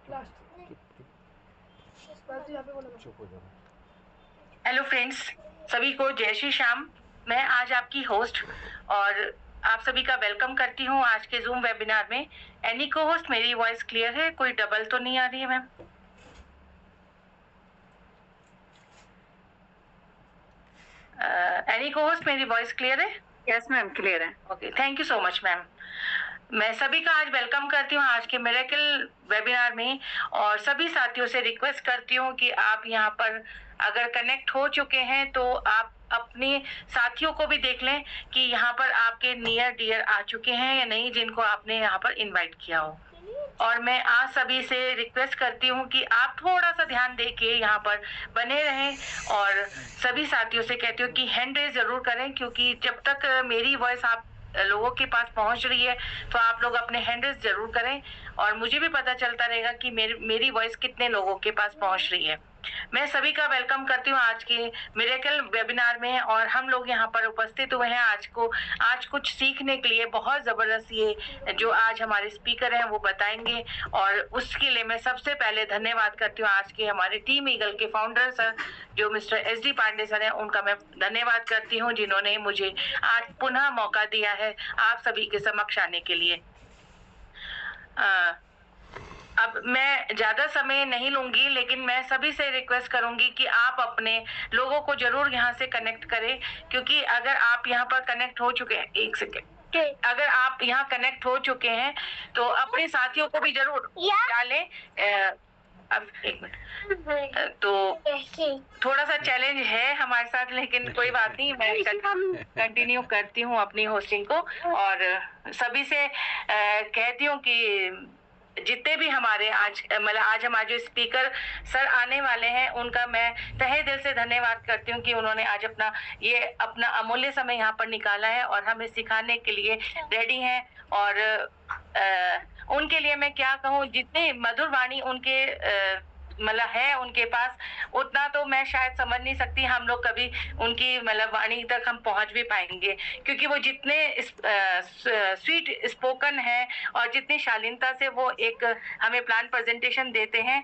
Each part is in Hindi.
हेलो फ्रेंड्स, सभी को जय श्री श्याम। मैं आज आपकी होस्ट और आप सभी का वेलकम करती हूँ आज के जूम वेबिनार में। एनी को होस्ट, मेरी वॉइस क्लियर है? कोई डबल तो नहीं आ रही है मैम? एनी को होस्ट, मेरी वॉइस क्लियर है? यस मैम, क्लियर है। Okay, thank you so much ma'am. मैं सभी का आज वेलकम करती हूँ आज के मिरेकल वेबिनार में और सभी साथियों से रिक्वेस्ट करती हूँ कि आप यहाँ पर अगर कनेक्ट हो चुके हैं तो आप अपने साथियों को भी देख लें कि यहाँ पर आपके नियर डियर आ चुके हैं या नहीं, जिनको आपने यहाँ पर इनवाइट किया हो। और मैं आज सभी से रिक्वेस्ट करती हूँ कि आप थोड़ा सा ध्यान दे के यहाँ पर बने रहें और सभी साथियों से कहती हूँ कि हैंड रेज जरूर करें, क्योंकि जब तक मेरी वॉइस आप लोगों के पास पहुंच रही है तो आप लोग अपने हैंड रेज जरूर करें और मुझे भी पता चलता रहेगा कि मेरी वॉइस कितने लोगों के पास पहुंच रही है। मैं सभी का वेलकम करती हूँ आज के मिरेकल वेबिनार में और हम लोग यहाँ पर उपस्थित हुए हैं आज कुछ सीखने के लिए। बहुत जबरदस्त ये जो आज हमारे स्पीकर हैं वो बताएंगे और उसके लिए मैं सबसे पहले धन्यवाद करती हूँ आज के हमारे टीम ईगल के फाउंडर सर जो मिस्टर SD पांडे सर हैं, उनका मैं धन्यवाद करती हूँ जिन्होंने मुझे आज पुनः मौका दिया है आप सभी के समक्ष आने के लिए। अब मैं ज्यादा समय नहीं लूंगी, लेकिन मैं सभी से रिक्वेस्ट करूंगी कि आप अपने लोगों को जरूर यहाँ से कनेक्ट करें, क्योंकि अगर आप यहाँ पर कनेक्ट हो चुके हैं, एक सेकेंड, अगर आप यहाँ कनेक्ट हो चुके हैं तो अपने साथियों को भी जरूर डालें। अब एक मिनट, तो थोड़ा सा चैलेंज है हमारे साथ, लेकिन कोई बात नहीं, मैं कंटिन्यू करती हूँ अपनी होस्टिंग को और सभी से कहती हूँ कि जितने भी हमारे आज हमारे जो स्पीकर सर आने वाले हैं उनका मैं तहे दिल से धन्यवाद करती हूँ कि उन्होंने आज अपना अमूल्य समय यहाँ पर निकाला है और हमें सिखाने के लिए रेडी हैं। और उनके लिए मैं क्या कहूँ, जितने मधुर वाणी उनके है उनके पास, उतना तो मैं शायद समझ नहीं सकती हम लोग कभी उनकी वाणी तक हम पहुंच भी पाएंगे, क्योंकि वो जितने स्वीट स्पोकन है और जितनी शालीनता से वो एक हमें प्लान प्रेजेंटेशन देते हैं,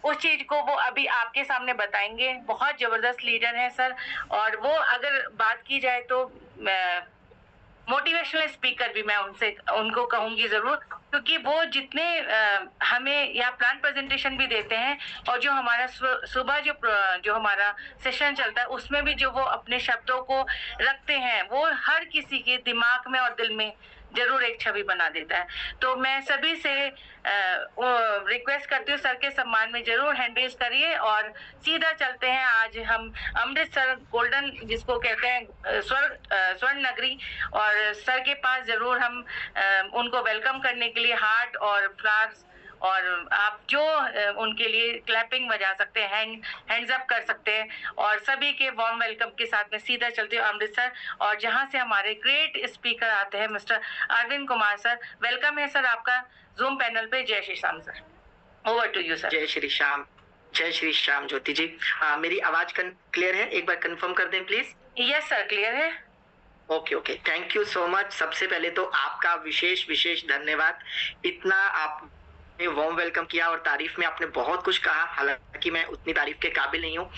उस चीज को वो अभी आपके सामने बताएंगे। बहुत जबरदस्त लीडर है सर, और वो अगर बात की जाए तो मोटिवेशनल स्पीकर भी मैं उनको कहूंगी जरूर, क्योंकि वो जितने हमें यहाँ प्लान प्रेजेंटेशन भी देते हैं और जो हमारा सुबह जो हमारा सेशन चलता है उसमें भी जो वो अपने शब्दों को रखते हैं, वो हर किसी के दिमाग में और दिल में जरूर एक छवि बना देता है। तो मैं सभी से रिक्वेस्ट करती हूँ सर के सम्मान में जरूर हैंड रेज करिए और सीधा चलते हैं। आज हम अमृतसर गोल्डन जिसको कहते हैं स्वर्ण नगरी, और सर के पास जरूर हम उनको वेलकम करने के लिए हार्ट और फ्लावर्स, और आप जो उनके लिए क्लैपिंग बजा सकते हैं, हैंड्स अप कर सकते हैं, और सभी के वार्म वेलकम के साथ में सीधा चलती हूँ अमृतसर, और जहां से हमारे ग्रेट स्पीकर आते हैं mister Arvind Kumar sir. Welcome है सर आपका जूम पैनल पे। जय Shri Shyam sir, over to you sir. जय श्री श्याम, जय श्री श्याम ज्योति जी। मेरी आवाज क्लियर है? एक बार कंफर्म कर दें प्लीज। यस सर, क्लियर है। Okay, thank you so much. सबसे पहले तो आपका विशेष धन्यवाद, इतना आप वार्म वेलकम किया और तारीफ में आपने बहुत कुछ कहा, हालांकि मैं उतनी तारीफ के काबिल नहीं हूँ।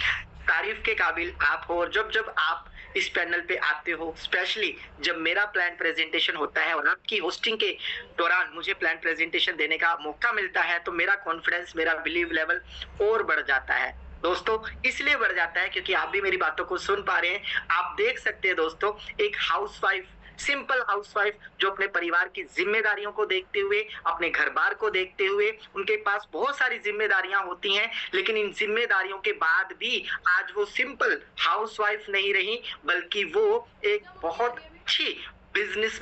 तारीफ के काबिल आप हो, और जब आप इस पैनल पे आते हो, स्पेशली जब मेरा प्लान प्रेजेंटेशन होता है और आपकी होस्टिंग के दौरान मुझे प्लान प्रेजेंटेशन देने का मौका मिलता है, तो मेरा कॉन्फिडेंस, मेरा बिलीव लेवल और बढ़ जाता है दोस्तों। इसलिए बढ़ जाता है क्योंकि आप भी मेरी बातों को सुन पा रहे हैं। आप देख सकते हैं दोस्तों, एक हाउसवाइफ, सिंपल हाउसवाइफ जो अपने परिवार की जिम्मेदारियों को देखते हुए, अपने घर बार को देखते हुए, उनके पास बहुत सारी जिम्मेदारियां होती हैं, लेकिन इन जिम्मेदारियों के बाद भी आज वो सिंपल हाउसवाइफ नहीं रही, बल्कि वो एक बहुत अच्छी बिजनेस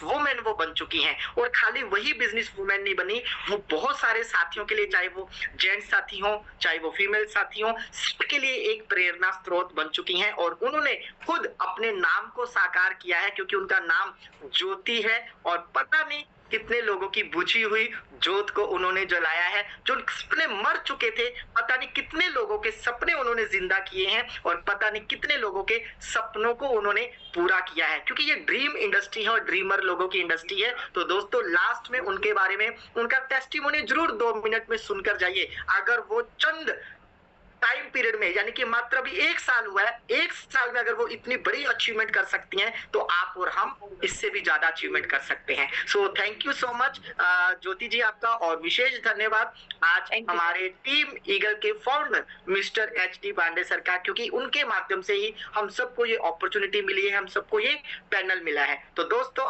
वुमेन वो बन चुकी हैं। और खाली वही बिजनेस वुमेन नहीं बनी, वो बहुत सारे साथियों के लिए, चाहे वो जेंट्स साथी हो चाहे वो फीमेल साथी हो, सबके लिए एक प्रेरणा स्रोत बन चुकी हैं। और उन्होंने खुद अपने नाम को साकार किया है, क्योंकि उनका नाम ज्योति है, और पता नहीं कितने लोगों की बुझी हुई जोत को उन्होंने जलाया है, जो सपने मर चुके थे, पता नहीं कितने लोगों के सपने उन्होंने जिंदा किए हैं और पता नहीं कितने लोगों के सपनों को उन्होंने पूरा किया है, क्योंकि ये ड्रीम इंडस्ट्री है और ड्रीमर लोगों की इंडस्ट्री है। तो दोस्तों लास्ट में उनके बारे में उनका टेस्टिमोनी जरूर 2 मिनट में सुनकर जाइए। अगर वो चंद टाइम पीरियड में, यानी कि मात्र अभी 1 साल हुआ है, 1 साल में अगर वो इतनी बड़ी अचीवमेंट कर सकती हैं तो आप और हम इससे भी ज्यादा अचीवमेंट कर सकते हैं। So thank you so much Jyoti ji आपका, और विशेष धन्यवाद आज हमारे टीम ईगल के founder mister HD Pandey sir का, क्योंकि उनके माध्यम से ही हम सबको ये अपॉर्चुनिटी मिली है, हम सबको ये पैनल मिला है। तो दोस्तों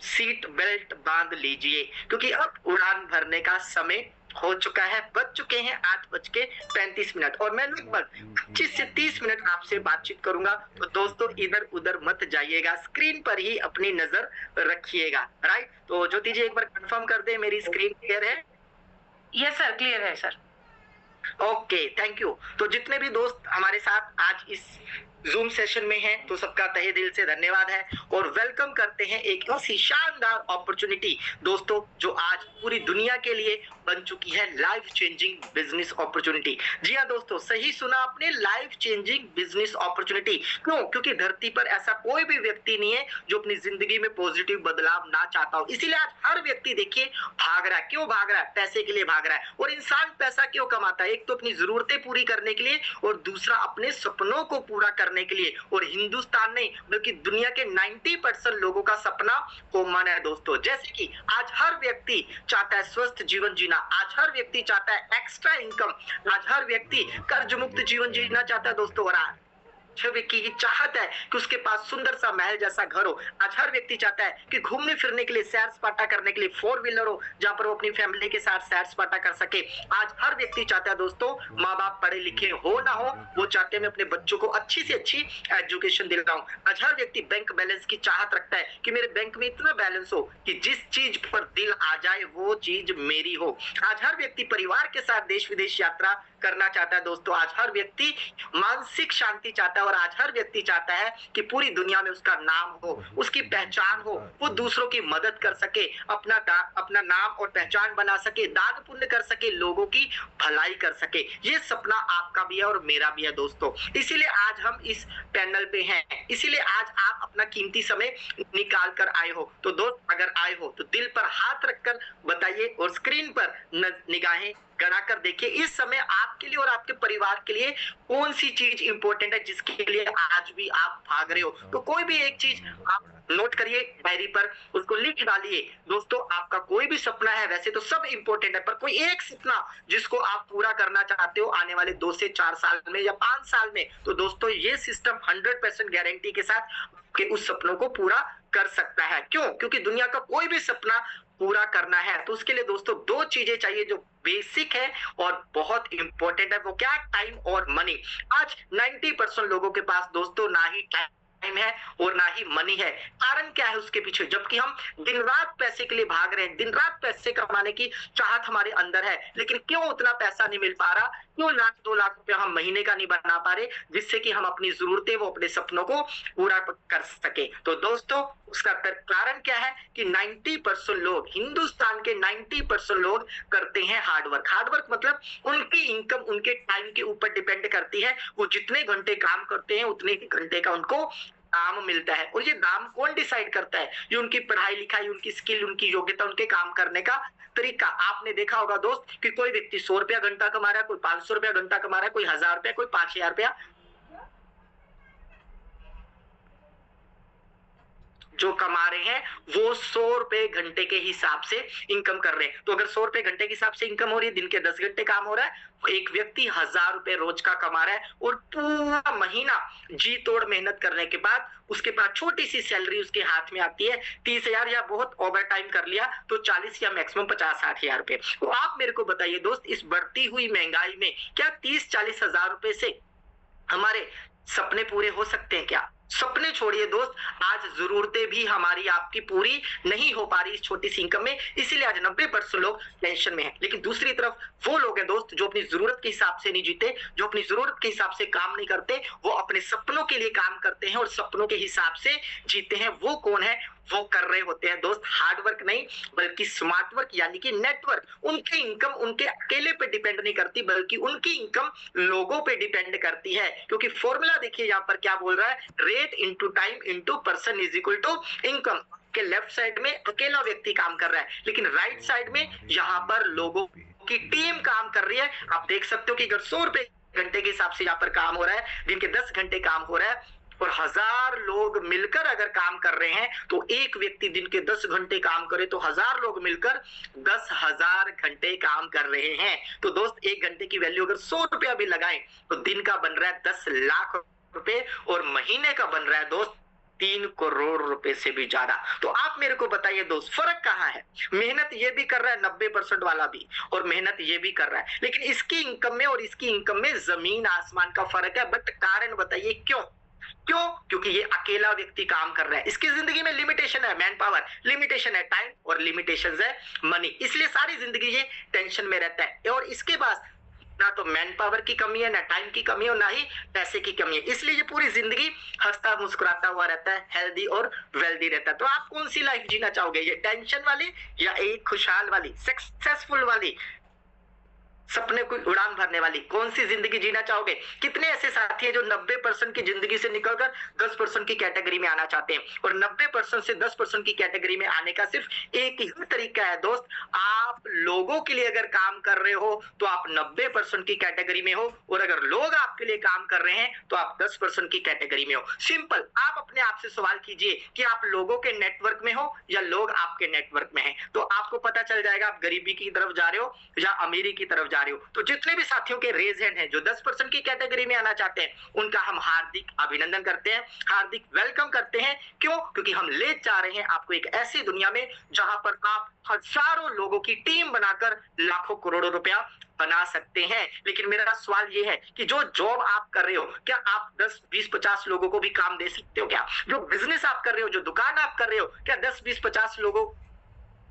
सीट बेल्ट बांध लीजिए, क्योंकि अब उड़ान भरने का समय हो चुका है। बज चुके हैं 8:35 और मैं लगभग 25 से 30 मिनट आपसे बातचीत करूंगा। तो दोस्तों इधर उधर मत जाइएगा, स्क्रीन पर ही अपनी नजर रखिएगा। राइट, तो ज्योति जी एक बार कंफर्म कर दे मेरी स्क्रीन क्लियर है? यस सर, क्लियर है सर। Okay, thank you. तो जितने भी दोस्त हमारे साथ आज इस जूम सेशन में हैं, तो सबका तहे दिल से धन्यवाद है और वेलकम करते हैं एक ऐसी शानदार अपॉर्चुनिटी दोस्तों जो आज पूरी दुनिया के लिए बन चुकी है लाइफ चेंजिंग बिजनेस अपॉर्चुनिटी। जी हाँ दोस्तों, सही सुना आपने, लाइफ चेंजिंग बिजनेस अपॉर्चुनिटी। क्यों? क्योंकि धरती पर ऐसा कोई भी व्यक्ति नहीं है जो अपनी जिंदगी में पॉजिटिव बदलाव ना चाहता हो। इसीलिए आज हर व्यक्ति देखिए भाग रहा है। क्यों भाग रहा है? पैसे के लिए भाग रहा है। और इंसान पैसा क्यों कमाता है? एक तो अपनी जरूरतें पूरी करने के लिए और दूसरा अपने सपनों को पूरा करने के लिए। और हिंदुस्तान नहीं बल्कि दुनिया के 90% लोगों का सपना कॉमन है दोस्तों। जैसे कि आज हर व्यक्ति चाहता है स्वस्थ जीवन जीना, आज हर व्यक्ति चाहता है एक्स्ट्रा इनकम, आज हर व्यक्ति कर्ज मुक्त जीवन जीना चाहता है दोस्तों। और हर व्यक्ति की चाहत है कि उसके पास सुंदर सा महल जैसा घर हो। आज हर व्यक्ति चाहता है कि घूमने फिरने के लिए, सैर सपाटा करने के लिए 4 व्हीलर हो जहां पर वो अपनी फैमिली के साथ सैर सपाटा कर सके। आज हर व्यक्ति चाहता है दोस्तों, माँ बाप पढ़े लिखे हो ना हो, वो चाहते हैं मैं अपने बच्चों को अच्छी से अच्छी एजुकेशन दिलाऊं। आज हर व्यक्ति बैंक बैलेंस की चाहत रखता है कि मेरे बैंक में इतना बैलेंस हो कि जिस चीज पर दिल आ जाए वो चीज मेरी हो। आज हर व्यक्ति परिवार के साथ देश विदेश यात्रा करना चाहता है दोस्तों। आज हर व्यक्ति मानसिक शांति चाहता है और आज हर व्यक्ति चाहता है कि पूरी दुनिया में उसका नाम हो, उसकी पहचान हो, वो दूसरों की मदद कर सके, अपना नाम और पहचान बना सके, दान पुण्य कर सके, लोगों की भलाई कर सके। ये सपना आपका भी है और मेरा भी है दोस्तों। इसीलिए आज हम इस पैनल पे हैं, इसीलिए आज आप अपना कीमती समय निकाल कर आए हो। तो दोस्त अगर आए हो तो दिल पर हाथ रखकर बताइए और स्क्रीन पर निगाहें गड़ा कर देखिए इस समय आपके लिए और आपके परिवार के लिए कौन सी चीज इंपॉर्टेंट है जिसके लिए आज भी आप भाग रहे हो। तो कोई भी एक चीज आप नोट करिए डायरी पर, उसको लिख डालिए दोस्तों। आपका कोई भी सपना है, वैसे तो सब इंपॉर्टेंट है, पर कोई एक सपना जिसको आप पूरा करना चाहते हो आने वाले 2 से 4 साल में या 5 साल में, तो दोस्तों ये सिस्टम 100% गारंटी के साथ आपके उस सपनों को पूरा कर सकता है। क्यों? क्योंकि दुनिया का कोई भी सपना पूरा करना है तो उसके लिए दोस्तों 2 चीजें चाहिए जो बेसिक है और बहुत इंपॉर्टेंट है। वो क्या? टाइम और मनी। आज 90% लोगों के पास दोस्तों ना ही टाइम है और ना ही मनी है। कारण क्या है उसके पीछे? जबकि हम दिन रात पैसे के लिए भाग रहे हैं, दिन रात पैसे कमाने की चाहत हमारे अंदर है, लेकिन क्यों उतना पैसा नहीं मिल पा रहा? क्यों 1-2 लाख रुपया हम महीने का नहीं बना पा रहे जिससे कि हम अपनी जरूरतें, वो अपने सपनों को पूरा कर सके? तो दोस्तों उसका कारण क्या है कि 90% लोग, हिंदुस्तान के 90% लोग करते हैं हार्डवर्क। हार्डवर्क मतलब उनकी इनकम उनके टाइम के ऊपर डिपेंड करती है। वो जितने घंटे काम करते हैं उतने ही घंटे का उनको दाम मिलता है। और ये दाम कौन डिसाइड करता है? ये उनकी पढ़ाई लिखाई, उनकी स्किल, उनकी योग्यता, उनके काम करने का तरीका। आपने देखा होगा दोस्त कि कोई व्यक्ति 100 रुपया घंटा कमा रहा है, कोई 500 रुपया घंटा कमा रहा है, कोई 1000 रुपया, कोई 5000 रुपया, जो कमा रहे हैं वो 100 रुपए घंटे के हिसाब से इनकम कर रहे हैं। तो अगर 100 रुपए घंटे के हिसाब से इनकम हो रही है, दिन के 10 घंटे काम हो रहा है, एक व्यक्ति 1000 रुपए रोज का कमा रहा है और पूरा महीना जी तोड़ मेहनत करने के बाद उसके पास छोटी सी सैलरी उसके हाथ में आती है 30,000, या बहुत ओवर टाइम कर लिया तो 40 या मैक्सिमम 50-60 रुपए। तो आप मेरे को बताइए दोस्त, इस बढ़ती हुई महंगाई में क्या 30-40 हजार रुपए से हमारे सपने पूरे हो सकते हैं क्या? सपने छोड़िए दोस्त, आज जरूरतें भी हमारी आपकी पूरी नहीं हो पा रही इस छोटी सी इनकम में, इसीलिए आज 90% लोग टेंशन में हैं। लेकिन दूसरी तरफ वो लोग हैं दोस्त जो अपनी जरूरत के हिसाब से नहीं जीते, जो अपनी जरूरत के हिसाब से काम नहीं करते, वो अपने सपनों के लिए काम करते हैं और सपनों के हिसाब से जीते हैं। वो कौन है? वो कर रहे होते हैं दोस्त, हार्ड वर्क नहीं बल्कि स्मार्ट वर्क यानी कि नेटवर्क। उनकी इनकम उनके अकेले पे डिपेंड नहीं करती बल्कि उनकी इनकम लोगों पे डिपेंड करती है, क्योंकि फॉर्मूला देखिए यहाँ पर क्या बोल रहा है, rate into time into person is equal to income. के लेफ्ट साइड में अकेला व्यक्ति काम कर रहा है, लेकिन राइट साइड में यहाँ पर लोगों की टीम काम कर रही है। आप देख सकते हो कि अगर 100 रुपए घंटे के हिसाब से यहाँ पर काम हो रहा है, दिन के 10 घंटे काम हो रहा है और 1000 लोग मिलकर अगर काम कर रहे हैं, तो एक व्यक्ति दिन के 10 घंटे काम करे तो 1000 लोग मिलकर 10,000 घंटे काम कर रहे हैं। तो दोस्त एक घंटे की वैल्यू अगर 100 रुपया भी लगाएं तो दिन का बन रहा है 10 लाख रुपए और महीने का बन रहा है दोस्त 3 करोड़ रुपए से भी ज्यादा। तो आप मेरे को बताइए दोस्त, फर्क कहाँ है? मेहनत ये भी कर रहा है 90% वाला भी और मेहनत ये भी कर रहा है, लेकिन इसकी इनकम में और इसकी इनकम में जमीन आसमान का फर्क है। बट कारण बताइए क्यों? क्योंकि ये अकेला व्यक्ति काम कर रहा है। इसकी जिंदगी में लिमिटेशन है मैन पावर, लिमिटेशन है टाइम और लिमिटेशन है मनी, इसलिए सारी जिंदगी ये टेंशन में रहता है। और इसके पास ना तो मैन पावर की कमी है, ना टाइम की कमी है और ना ही पैसे की कमी है, इसलिए ये पूरी जिंदगी हंसता मुस्कुराता हुआ रहता है, हेल्दी और वेल्दी रहता है। तो आप कौन सी लाइफ जीना चाहोगे, ये टेंशन वाली या एक खुशहाल वाली, सक्सेसफुल वाली, सपने को उड़ान भरने वाली? कौन सी जिंदगी जीना चाहोगे? कितने ऐसे साथी हैं जो 90% की जिंदगी से निकलकर 10% की कैटेगरी में आना चाहते हैं? और 90% से 10% की कैटेगरी में आने का सिर्फ एक ही तरीका है दोस्त, आप लोगों के लिए अगर काम कर रहे हो तो आप 90% की कैटेगरी में हो, और अगर लोग आपके लिए काम कर रहे हैं तो आप 10% की कैटेगरी में हो। सिंपल। आप अपने आप से सवाल कीजिए कि आप लोगों के नेटवर्क में हो या लोग आपके नेटवर्क में हैं, तो आपको पता चल जाएगा आप गरीबी की तरफ जा रहे हो या अमीरी की तरफ जा रहे हो। तो जितने भी साथियों के रेज हैंड हैं जो 10% की कैटेगरी में आना चाहते हैं, उनका हम हार्दिक अभिनंदन करते हैं, हार्दिक वेलकम करते हैं। क्यों? क्योंकि हम ले जा रहे हैं आपको एक ऐसी दुनिया में जहां पर आप हजारों लोगों की टीम बनाकर लाखों करोड़ों रुपया बना सकते हैं। लेकिन मेरा सवाल ये है कि जो जॉब आप कर रहे हो, क्या आप 10, 20, 50 लोगों को भी काम दे सकते हो? क्या जो बिजनेस आप कर रहे हो, जो दुकान आप कर रहे हो, क्या 10, 20, 50 लोगों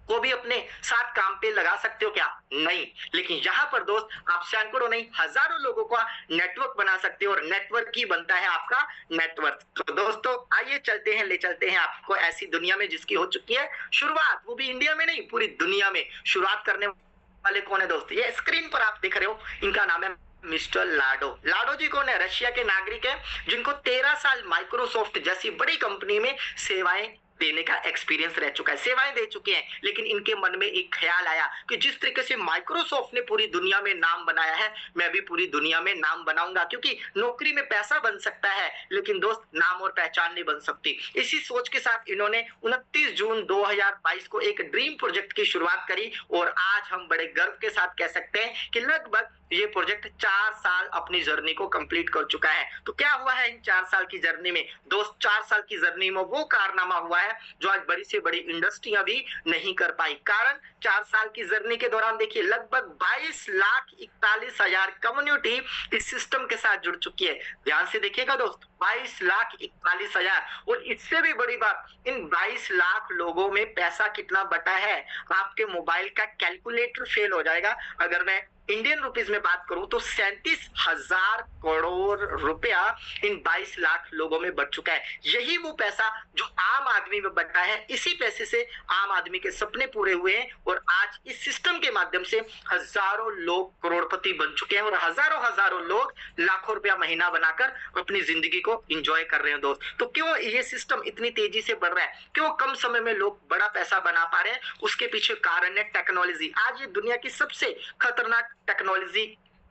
को भी अपने साथ काम पे लगा सकते हो? क्या नहीं। लेकिन यहाँ पर दोस्त आप सैकड़ों नहीं हजारों लोगों का नेटवर्क बना सकते हो और नेटवर्क ही बनता है आपका नेटवर्क। तो दोस्तों आइए चलते हैं, ले चलते हैं आपको ऐसी दुनिया में जिसकी हो चुकी है शुरुआत, वो भी इंडिया में नहीं पूरी दुनिया में। शुरुआत करने वाले कौन है दोस्त? ये स्क्रीन पर आप देख रहे हो, इनका नाम है मिस्टर लाडो। लाडो जी कौन है? रशिया के नागरिक हैं जिनको 13 साल माइक्रोसॉफ्ट जैसी बड़ी कंपनी में सेवाएं देने का एक्सपीरियंस रह चुका है, सेवाएं दे चुके हैं। लेकिन इनके मन में एक ख्याल आया कि जिस तरीके से माइक्रोसॉफ्ट ने पूरी दुनिया में नाम बनाया है, मैं भी पूरी दुनिया में नाम बनाऊंगा, क्योंकि नौकरी में पैसा बन सकता है लेकिन दोस्त नाम और पहचान नहीं बन सकती। इसी सोच के साथ इन्होंने 29 जून 2022 को एक ड्रीम प्रोजेक्ट की शुरुआत करी और आज हम बड़े गर्व के साथ कह सकते हैं कि लगभग ये प्रोजेक्ट 4 साल अपनी जर्नी को कंप्लीट कर चुका है। तो क्या हुआ है इन 4 साल की जर्नी में दोस्त? 4 साल की जर्नी में वो कारनामा हुआ है जो आज बड़ी से बड़ी इंडस्ट्रियां भी नहीं कर पाई। कारण 4 साल की जर्नी के दौरान देखिए लगभग 22,41,000 कम्युनिटी इस सिस्टम के साथ जुड़ चुकी है। ध्यान से देखिएगा दोस्त, 22,41,000। और इससे भी बड़ी बात, इन 22 लाख लोगों में पैसा कितना बटा है आपके मोबाइल का कैलकुलेटर फेल हो जाएगा। अगर मैं इंडियन रुपीस में बात करूं तो 37,000 करोड़ रुपया इन 22 लाख लोगों में बच चुका है। यही वो पैसा जो आम आदमी में बटा है, इसी पैसे से आम आदमी के सपने पूरे हुए हैं और आज इस सिस्टम के माध्यम से हजारों लोग करोड़पति बन चुके हैं और हजारों लोग लाखों रुपया महीना बनाकर अपनी जिंदगी को एंजॉय कर रहे हैं दोस्त। तो क्यों ये सिस्टम इतनी तेजी से बढ़ रहा है? क्यों कम समय में लोग बड़ा पैसा बना पा रहे हैं? उसके पीछे कारण है टेक्नोलॉजी। आज ये दुनिया की सबसे खतरनाक टेक्नोलॉजी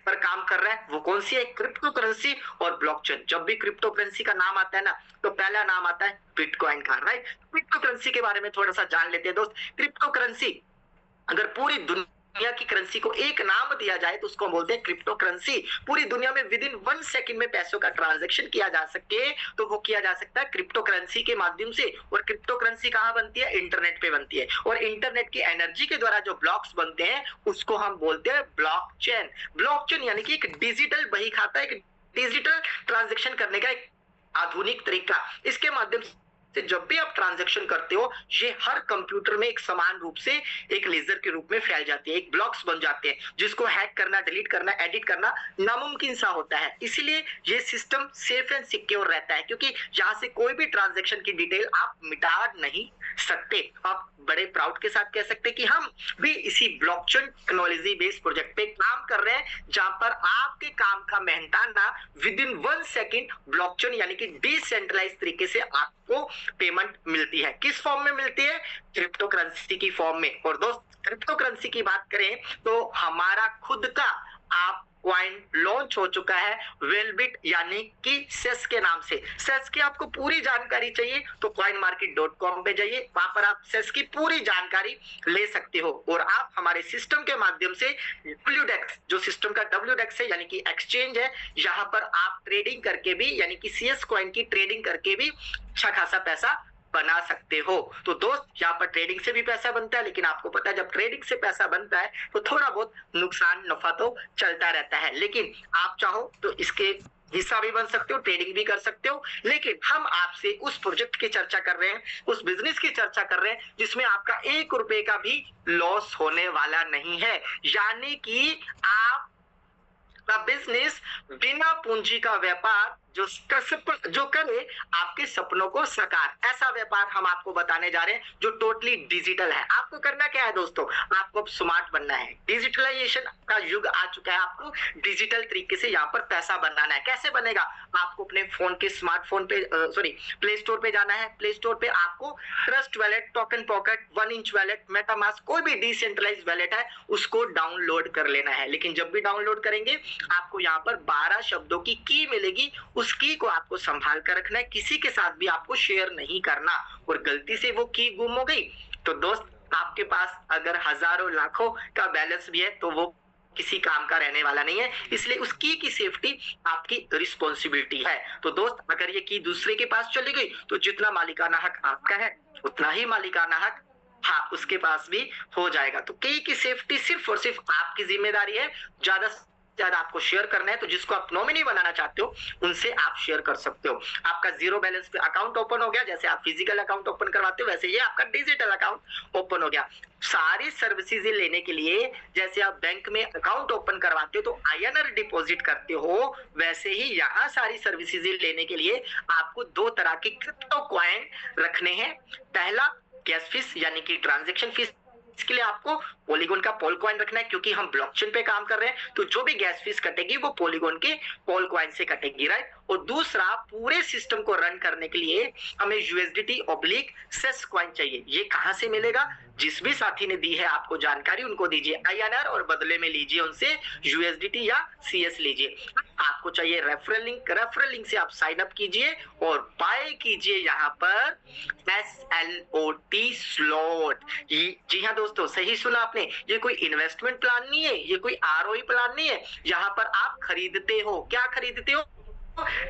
पर काम कर रहा है। वो कौन सी है? क्रिप्टो करेंसी और ब्लॉकचेन। जब भी क्रिप्टो करेंसी का नाम आता है ना, तो पहला नाम आता है बिटकॉइन का, राइट? क्रिप्टो करेंसी के बारे में थोड़ा सा जान लेते हैं दोस्त। क्रिप्टो करेंसी अगर पूरी दुनिया की करेंसी को एक नाम दिया जाए तो उसको हम बोलते हैं क्रिप्टो करेंसी। पूरी दुनिया में विद इन 1 सेकंड में पैसों का ट्रांजैक्शन किया जा सके तो वो किया जा सकता है क्रिप्टो करेंसी के माध्यम से। और क्रिप्टो करेंसी कहां बनती है? इंटरनेट पे बनती है। और इंटरनेट की एनर्जी के द्वारा जो ब्लॉक्स बनते हैं उसको हम बोलते हैं ब्लॉकचेन। ब्लॉकचेन यानी कि एक डिजिटल बही खाता, एक डिजिटल ट्रांजैक्शन करने का एक आधुनिक तरीका। इसके माध्यम से जब भी आप ट्रांजैक्शन करते हो, ये हर कंप्यूटर में एक समान रूप से एक लेजर के रूप में फैल जाती है, एक ब्लॉक्स बन जाते हैं जिसको हैक करना, डिलीट करना, एडिट करना नामुमकिन सा होता है। इसलिए ये सिस्टम सेफ एंड सिक्योर रहता है, क्योंकि यहाँ से कोई भी ट्रांजैक्शन की डिटेल आप मिटा नहीं सकते। आप बड़े प्राउड के साथ कह सकते हैं कि हम भी इसी ब्लॉकचेन टेक्नोलॉजी बेस्ड प्रोजेक्ट पे काम कर रहे हैं, जहां पर आपके काम का मेहनताना विद इन 1 सेकेंड ब्लॉकचेन यानी कि डिसेंट्रलाइज तरीके से आपको पेमेंट मिलती है। किस फॉर्म में मिलती है? क्रिप्टो करेंसी की फॉर्म में। और दोस्त, क्रिप्टो करेंसी की बात करें तो हमारा खुद का आप कॉइन लॉन्च हो चुका है वेलबिट यानी कि सेस के नाम से। सेस की आपको पूरी जानकारी चाहिए तो coinmarket.com पे जाइए, वहां पर आप सेस की पूरी जानकारी ले सकते हो। और आप हमारे सिस्टम के माध्यम से WDEX, जो सिस्टम का WDEX है यानी कि एक्सचेंज है, यहाँ पर आप ट्रेडिंग करके भी यानी कि CS कॉइन की ट्रेडिंग करके भी अच्छा खासा पैसा बना सकते हो। तो दोस्त, यहाँ पर ट्रेडिंग से भी पैसा बनता है, लेकिन आपको पता है जब ट्रेडिंग से पैसा बनता है तो थोड़ा बहुत नुकसान नफा तो चलता रहता है, लेकिन आप चाहो तो इसके हिस्सा भी बन सकते हो, ट्रेडिंग भी कर सकते हो। लेकिन हम आपसे उस प्रोजेक्ट की चर्चा कर रहे हैं, उस बिजनेस की चर्चा कर रहे हैं जिसमें आपका 1 रुपए का भी लॉस होने वाला नहीं है। यानी कि आप का बिजनेस बिना पूंजी का व्यापार जो करे आपके सपनों को साकार, ऐसा व्यापार हम आपको बताने जा रहे हैं जो टोटली डिजिटल है। आपको करना क्या है दोस्तों? आपको अब स्मार्ट बनना है। डिजिटलाइजेशन का युग आ चुका है, आपको डिजिटल तरीके से यहाँ पर पैसा बनाना है। कैसे बनेगा? आपको अपने फोन के स्मार्टफोन पे प्ले स्टोर पे जाना है। प्ले स्टोर पे आपको trust wallet, token pocket, 1 inch wallet, MetaMask, कोई भी डिसेंट्रलाइज वैलेट है उसको डाउनलोड कर लेना है। लेकिन जब भी डाउनलोड करेंगे आपको यहाँ पर 12 शब्दों की की मिलेगी, उस की को आपको संभाल कर रखना है, किसी के साथ भी आपको शेयर नहीं करना। और गलती से वो की गुम हो गई तो दोस्त, आपके पास अगर हजारों लाखों का बैलेंस भी है तो वो किसी काम का रहने वाला नहीं है। इसलिए उस की सेफ्टी आपकी रिस्पॉन्सिबिलिटी है। तो दोस्त, अगर ये की दूसरे के पास चली गई तो जितना मालिकाना हक आपका है उतना ही मालिकाना हक हाँ उसके पास भी हो जाएगा। तो की सेफ्टी सिर्फ और सिर्फ आपकी जिम्मेदारी है। ज्यादा आपको शेयर करना है तो जिसको आप नॉमिनी बनाना चाहते हो उनसे आप शेयर कर सकते हो। आपका 0 बैलेंस पे अकाउंट ओपन हो गया, जैसे आप फिजिकल अकाउंट ओपन करवाते हो वैसे ये आपका डिजिटल अकाउंट ओपन हो गया। सारी सर्विसेज लेने के लिए जैसे आप बैंक में अकाउंट ओपन करवाते हो तो INR डिपॉजिट करते हो, वैसे ही यहाँ सारी सर्विसेज लेने के लिए आपको 2 तरह की क्रिप्टो कॉइन रखने हैं। पहला गैस फीस यानी कि ट्रांजेक्शन फीस, इसके लिए आपको पॉलीगॉन का पॉल कॉइन रखना है, क्योंकि हम ब्लॉकचेन पे काम कर रहे हैं तो जो भी गैस फीस कटेगी वो पॉलीगॉन के पॉल कॉइन से कटेगी, राइट। और दूसरा, पूरे सिस्टम को रन करने के लिए हमें USDT/सेस कॉइन चाहिए। ये कहां से मिलेगा? जिस भी साथी ने दी है आपको जानकारी उनको दीजिए INR और बदले में लीजिए उनसे USDT या CS लीजिए। आपको चाहिए रेफरल लिंक से आप साइन अप कीजिए और बाय कीजिए यहाँ पर SLOT स्लॉट। जी हाँ दोस्तों, सही सुना आपने, ये कोई इन्वेस्टमेंट प्लान नहीं है, ये कोई ROI प्लान नहीं है। यहाँ पर आप खरीदते हो, क्या खरीदते हो?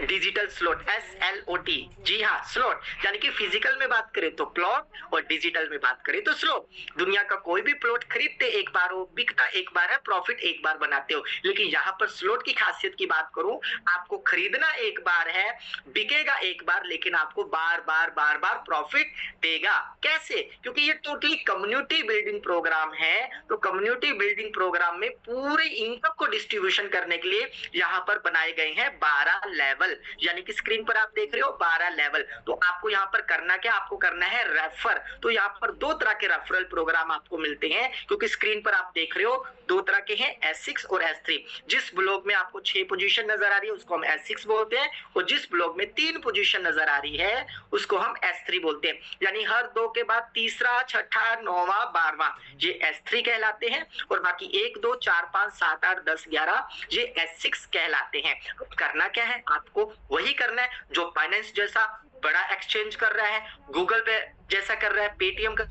Digital slot, SLOT। जी हाँ, स्लॉट यानी कि फिजिकल में बात करें तो प्लॉट और डिजिटल में बात करें तो स्लॉट। दुनिया का कोई भी प्लॉट खरीदते एक बार हो, बिकता एक बार है, प्रॉफिट एक बार बनाते हो। लेकिन यहाँ पर स्लॉट की खासियत की बात करूं, आपको खरीदना एक बार है, बिकेगा एक बार, लेकिन आपको बार बार प्रॉफिट देगा। कैसे? क्योंकि ये टोटली कम्युनिटी बिल्डिंग प्रोग्राम है। तो कम्युनिटी बिल्डिंग प्रोग्राम में पूरे इनकम को डिस्ट्रीब्यूशन करने के लिए यहाँ पर बनाए गए हैं 12 लेवल, यानी कि स्क्रीन पर आप देख रहे हो 12 लेवल। तो आपको यहाँ पर करना क्या? आपको करना है रेफर। तो यहाँ पर 2 तरह के रेफरल प्रोग्राम आपको मिलते हैं, क्योंकि स्क्रीन पर आप देख रहे हो 2 तरह के हैं, S6 और S3। जिस ब्लॉक में आपको 6 पोजीशन नजर आ रही है उसको हम S6 बोलते हैं, और जिस ब्लॉक में 3 पोजीशन नजर आ रही है उसको हम S3 बोलते हैं। यानी हर 2 के बाद तीसरा, छठा, 9वां, 12वां ये S3 कहलाते हैं, और बाकी 1, 2, 4, 5, 7, 8, 10, 11 ये S6 कहलाते हैं। करना क्या है? आपको वही करना है जो फाइनेंस जैसा बड़ा एक्सचेंज कर रहा है, गूगल पे जैसा कर रहा है, पेटीएम कर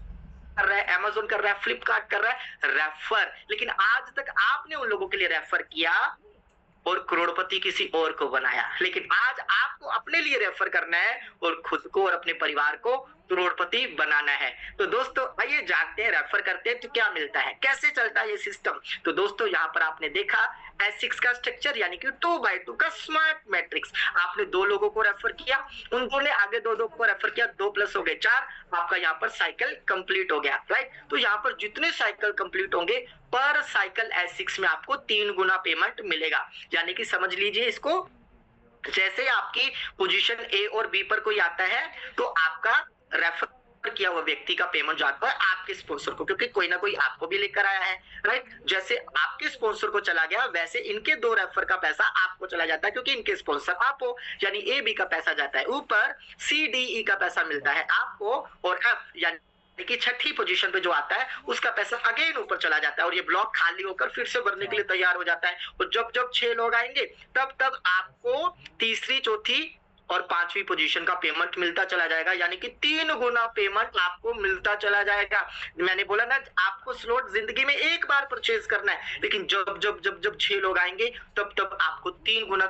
रहा है, अमेज़न कर रहा है, फ्लिपकार्ट कर रहा है, रेफर। लेकिन आज तक आपने उन लोगों के लिए रेफर किया और करोड़पति किसी और को बनाया। लेकिन आज आपको अपने लिए रेफर करना है और खुद को और अपने परिवार को करोड़पति बनाना है। तो दोस्तों आइए जानते हैं, रेफर करते हैं तो क्या मिलता है, कैसे चलता है ये सिस्टम। तो दोस्तों यहाँ पर आपने देखा S6 का स्ट्रक्चर यानी कि 2x2 का स्मार्ट मैट्रिक्स। आपने 2 लोगों को रेफर किया, उन 2 ने आगे 2 को रेफर किया, 2 प्लस हो गए 4, आपका यहाँ पर साइकिल कंप्लीट हो गया, राइट। तो यहाँ पर जितने साइकिल कंप्लीट होंगे पर साइकिल S6 में आपको 3 गुना पेमेंट मिलेगा। यानी कि समझ लीजिए इसको, जैसे आपकी पोजीशन ए और बी पर कोई आता है तो आपका रेफर किया हुआ व्यक्ति का पेमेंट जाता है आपके स्पॉन्सर को, क्योंकि कोई ना कोई आपको भी लेकर आया है, राइट। जैसे आपके स्पॉन्सर को चला गया वैसे इनके 2 रेफर का पैसा आपको चला जाता है, क्योंकि इनके स्पॉन्सर आप हो, यानी ए बी का पैसा जाता है ऊपर, सी डी ई का पैसा मिलता है आपको, और एफ यानी कि छठी पोजीशन पे जो आता है उसका पैसा अगेन ऊपर चला जाता है, और ये ब्लॉक खाली होकर फिर से भरने के लिए तैयार हो जाता है। और जब जब 6 लोग आएंगे तब तब आपको तीसरी, चौथी और 5वीं पोजीशन का पेमेंट मिलता चला जाएगा, यानी कि 3 गुना पेमेंट आपको मिलता चला जाएगा। मैंने बोला ना, आपको स्लॉट जिंदगी में एक बार परचेज करना है, लेकिन जब जब जब जब 6 लोग आएंगे तब तब आपको 3 गुना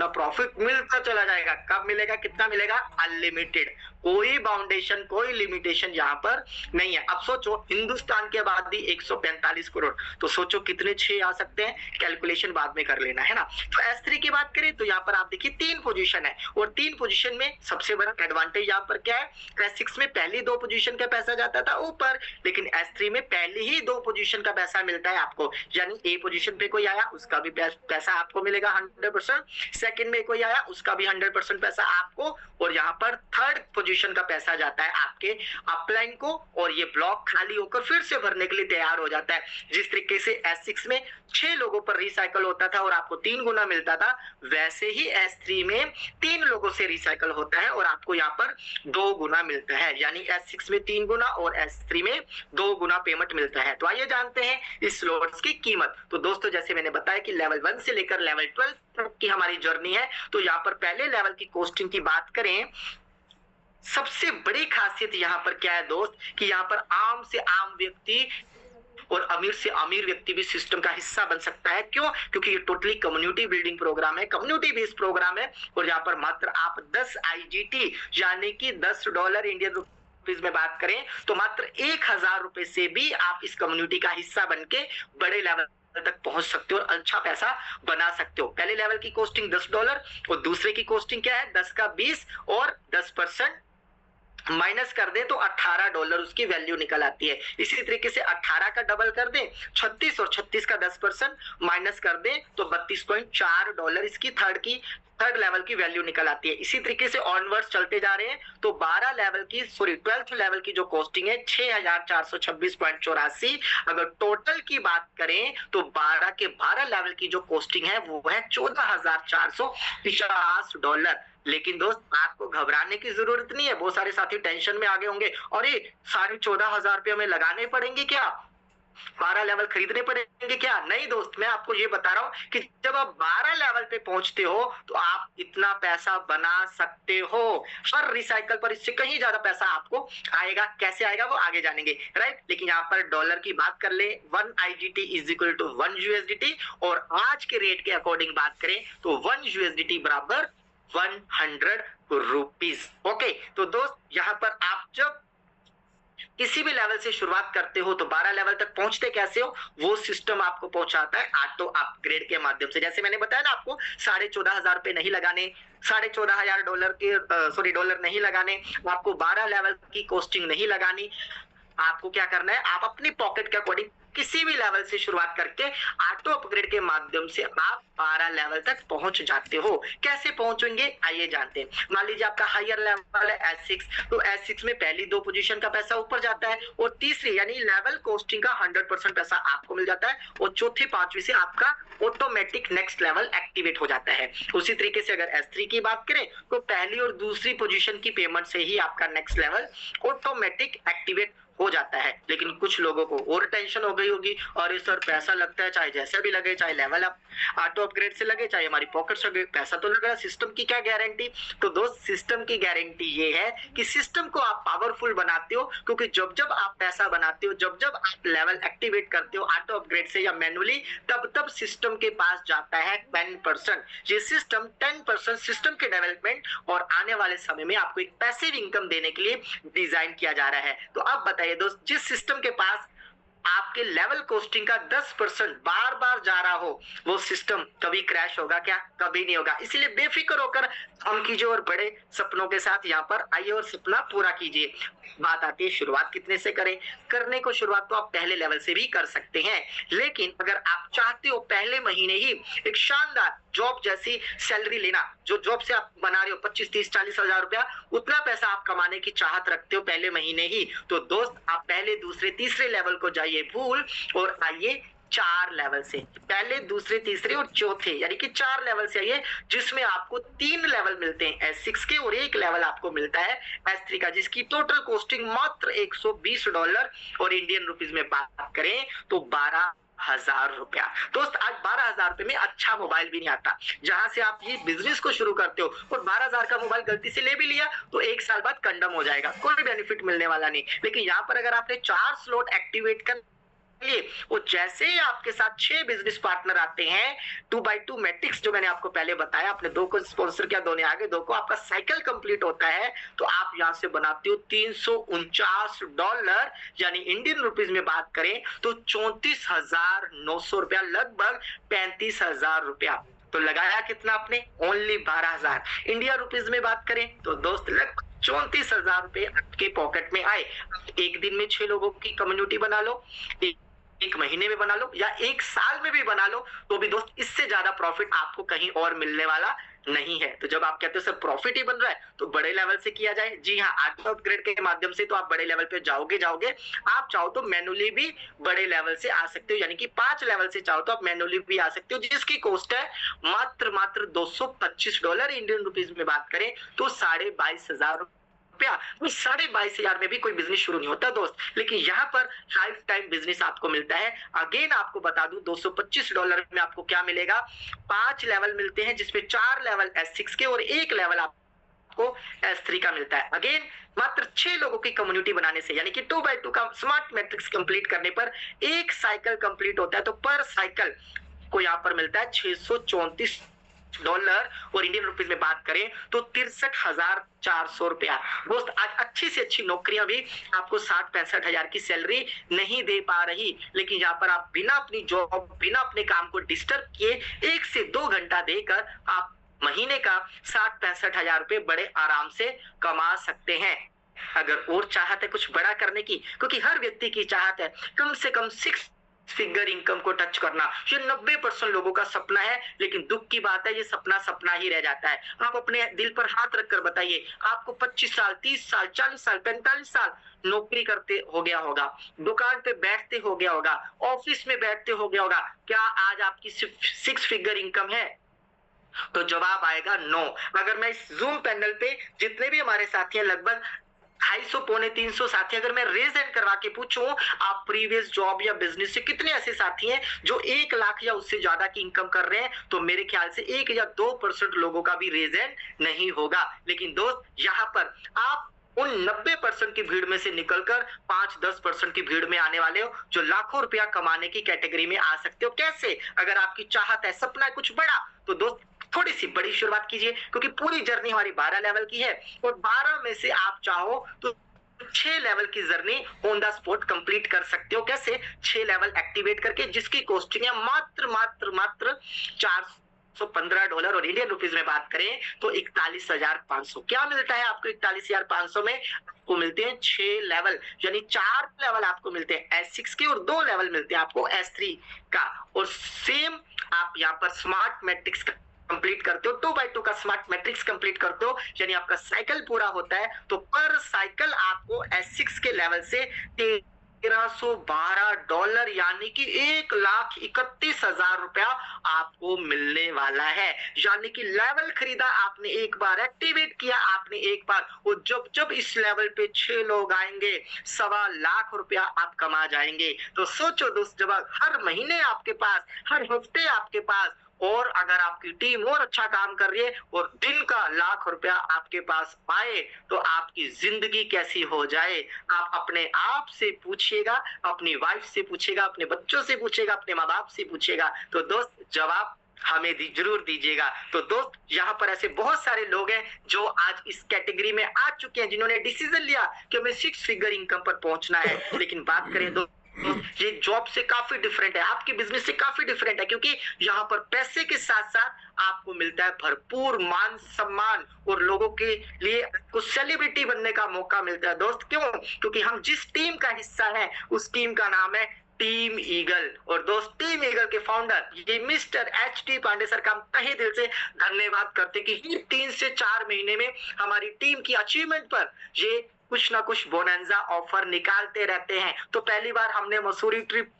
प्रॉफिट मिलता चला जाएगा। कब मिलेगा, कितना मिलेगा? अनलिमिटेड, कोई बाउंडेशन, कोई लिमिटेशन यहाँ पर नहीं है। अब सोचो हिंदुस्तान की आबादी 145 करोड़, तो सोचो कितने 6 आ सकते हैं, कैलकुलेशन बाद में कर लेना है ना। तो S3 की बात करें तो यहाँ पर आप देखिए 3 पोजीशन है, और 3 पोजीशन में सबसे बड़ा एडवांटेज यहाँ पर क्या है, S6 में पहली 2 पोजीशन का पैसा जाता था ऊपर, लेकिन S3 में पहली ही 2 पोजीशन का पैसा मिलता है आपको, यानी ए पोजीशन पे कोई आया उसका भी पैसा आपको मिलेगा 100%, सेकंड में कोई आया उसका भी 100% पैसा आपको, और यहाँ पर थर्ड पोजीशन का पैसा जाता है आपके अपलाइन को, और ये ब्लॉक खाली होकर फिर से भरने के लिए तैयार हो जाता है। जिस तरीके से S6 में 6 लोगों पर रिसाइकल होता था और आपको 3 गुना मिलता था, वैसे ही S3 में 3 लोगों से रिसाइकल होता है और आपको यहाँ पर 2 गुना मिलता है, यानी S6 में 3 गुना और S3 में 2 गुना पेमेंट मिलता है। तो आइए जानते हैं इस स्लॉट्स की कीमत। तो दोस्तों जैसे मैंने बताया कि लेवल 1 से लेकर लेवल 12 तक की हमारी जर्नी है, तो यहाँ पर पहले लेवल की कॉस्टिंग की बात करें, सबसे बड़ी खासियत यहाँ पर क्या है दोस्त, कि यहाँ पर आम से आम व्यक्ति और अमीर से अमीर व्यक्ति भी सिस्टम का हिस्सा बन सकता है। क्यों? क्योंकि ये टोटली कम्युनिटी बिल्डिंग प्रोग्राम है, कम्युनिटी बेस्ड प्रोग्राम है, और यहाँ पर मात्र आप 10 IGT यानी कि $10 इंडियन रुपीज में बात करें तो मात्र 1000 रुपए से भी आप इस कम्युनिटी का हिस्सा बन के बड़े लेवल तक पहुंच सकते हो और अच्छा पैसा बना सकते हो। पहले लेवल की कॉस्टिंग $10 और दूसरे की कॉस्टिंग क्या है, 10 का 20 और 10% माइनस कर दे तो $18 उसकी वैल्यू निकल आती है। इसी तरीके से 18 का डबल कर दे 36 और 36 का 10% माइनस कर दे तो $32.4 इसकी थर्ड लेवल की वैल्यू निकल आती है। इसी तरीके से ऑनवर्ड्स चलते जा रहे हैं तो 12th लेवल की जो कॉस्टिंग है 6426.84। अगर टोटल की बात करें तो 12 के 12 लेवल की जो कॉस्टिंग है वो है $14,450। लेकिन दोस्त आपको घबराने की जरूरत नहीं है। बहुत सारे साथी टेंशन में आगे होंगे, अरे 14,500 रुपये हमें लगाने पड़ेंगे क्या, 12 लेवल खरीदने पड़ेंगे क्या? नहीं दोस्त, मैं आपको ये बता रहा हूँ कि जब आप 12 लेवल पे पहुंचते हो तो आप इतना पैसा बना सकते हो। हर रिसाइकल पर इससे कहीं ज्यादा पैसा आपको आएगा। कैसे आएगा वो आगे जानेंगे, राइट। लेकिन यहाँ पर डॉलर की बात कर ले, 1 IGT is equal to 1 USDT, और आज के रेट के अकॉर्डिंग बात करें तो 1 USDT बराबर 100 रुपीज। ओके, तो दोस्त यहाँ पर आप जब किसी भी लेवल से शुरुआत करते हो तो 12 लेवल तक पहुंचते कैसे हो, वो सिस्टम आपको पहुंचाता है ऑटो अपग्रेड के माध्यम से। जैसे मैंने बताया ना आपको, 14,500 रुपए नहीं लगाने, $14,500 नहीं लगाने, आपको 12 लेवल की कॉस्टिंग नहीं लगानी। आपको क्या करना है, आप अपनी पॉकेट के अकॉर्डिंग किसी भी लेवल से शुरुआत करके ऑटो अपग्रेड के माध्यम से आप 12 लेवल तक पहुंच जाते हो। कैसे पहुंचेंगे आइए जानते हैं। मान लीजिए आपका हायर लेवल है S6, तो S6 में पहली 2 पोजीशन का पैसा ऊपर जाता है और तीसरी यानी लेवल कॉस्टिंग का 100% पैसा आपको मिल जाता है, और चौथी 5वीं से आपका ऑटोमेटिक नेक्स्ट लेवल एक्टिवेट हो जाता है। उसी तरीके से अगर S3 की बात करें तो पहली और दूसरी पोजीशन की पेमेंट से ही आपका नेक्स्ट लेवल ऑटोमेटिक एक्टिवेट हो जाता है। लेकिन कुछ लोगों को और टेंशन हो गई होगी, और सर पैसा लगता है चाहे जैसे भी लगे, चाहे लेवल अप ऑटो अपग्रेड से लगे चाहे हमारी पॉकेट से लगे, पैसा तो लग रहा है, सिस्टम की क्या गारंटी। तो दोस्त सिस्टम की गारंटी ये है कि सिस्टम को आप पावरफुल बनाते हो, क्योंकि जब जब आप पैसा बनाते हो, जब जब आप लेवल एक्टिवेट करते हो ऑटो अपग्रेड से या मैनुअली, तब तब सिस्टम के पास जाता है 10%। ये सिस्टम 10% सिस्टम के डेवलपमेंट और आने वाले समय में आपको एक पैसिव इनकम देने के लिए डिजाइन किया जा रहा है। तो अब बताइए दोस्त, जिस सिस्टम के पास आपके लेवल कोस्टिंग का 10% बार बार जा रहा हो, वो सिस्टम कभी क्रैश होगा क्या? कभी नहीं होगा। इसलिए बेफिक्र होकर हम कीजिए और बड़े सपनों के साथ यहाँ पर आइए और सपना पूरा कीजिए। बात आती है शुरुआत कितने से करें। करने को शुरुआत तो आप पहले लेवल से भी कर सकते हैं, लेकिन अगर आप चाहते हो पहले महीने ही एक शानदार जॉब जैसी सैलरी लेना, जो जॉब से आप बना रहे हो 25, 30, 40 हजार रुपया, उतना पैसा आप कमाने की चाहत रखते हो पहले महीने ही, तो दोस्त आप पहले दूसरे तीसरे लेवल को जाइए भूल और आइए 4 लेवल से। पहले दूसरे तीसरे और चौथे यानी कि 4 लेवल से आइए, जिसमें आपको 3 लेवल मिलते हैं S6 के और 1 लेवल आपको मिलता है S3 का, जिसकी टोटल कॉस्टिंग मात्र $120 और इंडियन रुपीज में बात करें तो 12,000 रुपया। दोस्त आज 12,000 रुपए में अच्छा मोबाइल भी नहीं आता। जहां से आप ये बिजनेस को शुरू करते हो और 12,000 का मोबाइल गलती से ले भी लिया तो 1 साल बाद कंडम हो जाएगा, कोई बेनिफिट मिलने वाला नहीं। लेकिन यहाँ पर अगर आपने 4 स्लॉट एक्टिवेट कर लिए, वो जैसे ही आपके साथ 6 बिजनेस पार्टनर आते हैं, 2x2 मैट्रिक्स जो मैंने आपको पहले बताया, आपने 2 को स्पॉन्सर किया, 2 ने आगे, 2 को आपका साइकिल कंप्लीट होता है, तो आप यहां से बनाते हो $349, यानी इंडियन रुपीज में बात करें तो 34,900 रुपया, लगभग 35,000 रुपया। तो लगाया कितना आपने? ओनली 12,000। इंडिया रुपीज में बात करें तो दोस्त लगभग 34,000 रुपए आपके पॉकेट में आए। एक दिन में 6 लोगों की कम्युनिटी बना लो, एक महीने में बना लो या 1 साल में भी बना लो, तो भी दोस्त इससे ज्यादा प्रॉफिट आपको कहीं और मिलने वाला नहीं है। तो जब आप कहते हो सर प्रॉफिट ही बन रहा है तो बड़े लेवल से किया जाए, जी हाँ, ऑटो अपग्रेड के माध्यम से तो आप बड़े लेवल पे जाओगे। आप चाहो तो मैनुअली भी बड़े लेवल से आ सकते हो, यानी कि 5 लेवल से चाहो तो आप मैनुअली भी आ सकते हो, जिसकी कॉस्ट है मात्र $225। इंडियन रुपीज में बात करें तो 22,500 रुपया। 22,500 में भी कोई बिजनेस शुरू नहीं होता दोस्त, लेकिन यहाँ पर लाइफ टाइम बिजनेस आपको मिलता है। अगेन आपको बता दूं $225 में आपको क्या मिलेगा? 5 लेवल मिलते हैं, जिसमें 4 लेवल S6 के और 1 लेवल आपको S3 का मिलता है। अगेन मात्र 6 लोगों की कम्युनिटी बनाने से, यानी कि 2x2 का स्मार्ट मैट्रिक्स कंप्लीट करने पर 1 साइकिल कंप्लीट होता है, तो पर साइकिल को यहाँ पर मिलता है $634 और इंडियन रुपीज में बात करें तो 63,400 रुपया। दोस्त आज अच्छी से अच्छी नौकरियां भी आपको 60-65 हजार की सैलरी नहीं दे पा रही, लेकिन यहाँ पर आप बिना अपनी जॉब, बिना अपने काम को डिस्टर्ब किए 1 से 2 घंटा देकर आप महीने का 60-65 हजार रुपए बड़े आराम से कमा सकते हैं। अगर और चाहत है कुछ बड़ा करने की, क्योंकि हर व्यक्ति की चाहत है कम से कम 6 फिगर इनकम को टच करना, ये 90% लोगों का सपना है, लेकिन दुख की बात है ये सपना सपना ही रह जाता है। आप अपने दिल पर हाथ रखकर बताइए, आपको 25 साल, 30 साल, 40 साल, 45 साल नौकरी करते हो गया होगा, दुकान पे बैठते हो गया होगा, ऑफिस में बैठते हो गया होगा, क्या आज आपकी सिर्फ 6 फिगर इनकम है? तो जवाब आएगा नो। अगर मैं इस जूम पैनल पे जितने भी हमारे साथी हैं, लगभग 250 पौने 300 साथी, अगर मैं रेज एंड करवा के पूछूं आप प्रीवियस जॉब या बिजनेस से कितने ऐसे साथी हैं जो 1 लाख या उससे ज्यादा की इनकम कर रहे हैं, तो मेरे ख्याल से 1 या 2% लोगों का भी रेज एंड नहीं होगा। लेकिन दोस्त यहाँ पर आप उन 90% की भीड़ में से निकलकर 5-10% की भीड़ में आने वाले हो, जो लाखों रुपया कमाने की कैटेगरी में आ सकते हो। कैसे? अगर आपकी चाहत है, सपना है कुछ बड़ा, तो दोस्त थोड़ी सी बड़ी शुरुआत कीजिए, क्योंकि पूरी जर्नी हमारी 12 लेवल की है और 12 में से आप चाहो तो 6 लेवल की journey on the spot complete कर सकते हो। कैसे? 6 लेवल एक्टिवेट करके, जिसकी कॉस्टिंग है मात्र $415 और इंडियन रुपीज में बात करें तो 41,500। क्या मिलता है आपको 41,500 में? आपको मिलते हैं 6 लेवल, यानी 4 लेवल आपको मिलते हैं S6 के और 2 लेवल मिलते हैं आपको S3 का। और सेम आप यहाँ पर स्मार्ट मैट्रिक्स कंप्लीट करते हो, 2x2 का स्मार्ट मैट्रिक्स कंप्लीट करते हो, यानी आपका साइकिल पूरा होता है, तो पर साइकिल आपको S6 के लेवल से $1,312 यानी कि 1,31,000 रुपया आपको मिलने वाला है। यानी कि लेवल खरीदा आपने, एक बार एक्टिवेट किया आपने एक बार, और जब जब इस लेवल पे 6 लोग आएंगे 1.25 लाख रुपया आप कमा जाएंगे। तो सोचो दोस्त, जब हर महीने आपके पास, हर हफ्ते आपके पास और अगर आपकी टीम और अच्छा काम कर रही है और दिन का लाख रुपया आपके पास आए तो आपकी जिंदगी कैसी हो जाए, आप अपने आप से पूछिएगा, अपनी वाइफ से पूछिएगा, अपने बच्चों से पूछिएगा, अपने माँ बाप से पूछिएगा, तो दोस्त जवाब हमें जरूर दीजिएगा। तो दोस्त यहाँ पर ऐसे बहुत सारे लोग हैं जो आज इस कैटेगरी में आ चुके हैं, जिन्होंने डिसीजन लिया कि हमें 6 फिगर इनकम पर पहुंचना है। लेकिन बात करें दोस्त, ये जॉब से काफी डिफरेंट है, आपके बिजनेस से काफी डिफरेंट है, क्योंकि यहाँ पर पैसे के साथ साथ आपको मिलता है भरपूर मान सम्मान और लोगों के लिए कुछ सेलिब्रिटी बनने का मौका मिलता है दोस्त। क्यों? क्योंकि हम जिस टीम का हिस्सा है उस टीम का नाम है टीम ईगल। और दोस्त टीम ईगल के फाउंडर ये मिस्टर एच.डी. पांडे सर का हम तहे दिल से धन्यवाद करते कि 3 से 4 महीने में हमारी टीम की अचीवमेंट पर ये कुछ ना कुछ बोनंजा ऑफर निकालते रहते हैं। तो पहली बार हमने मसूरी ट्रिप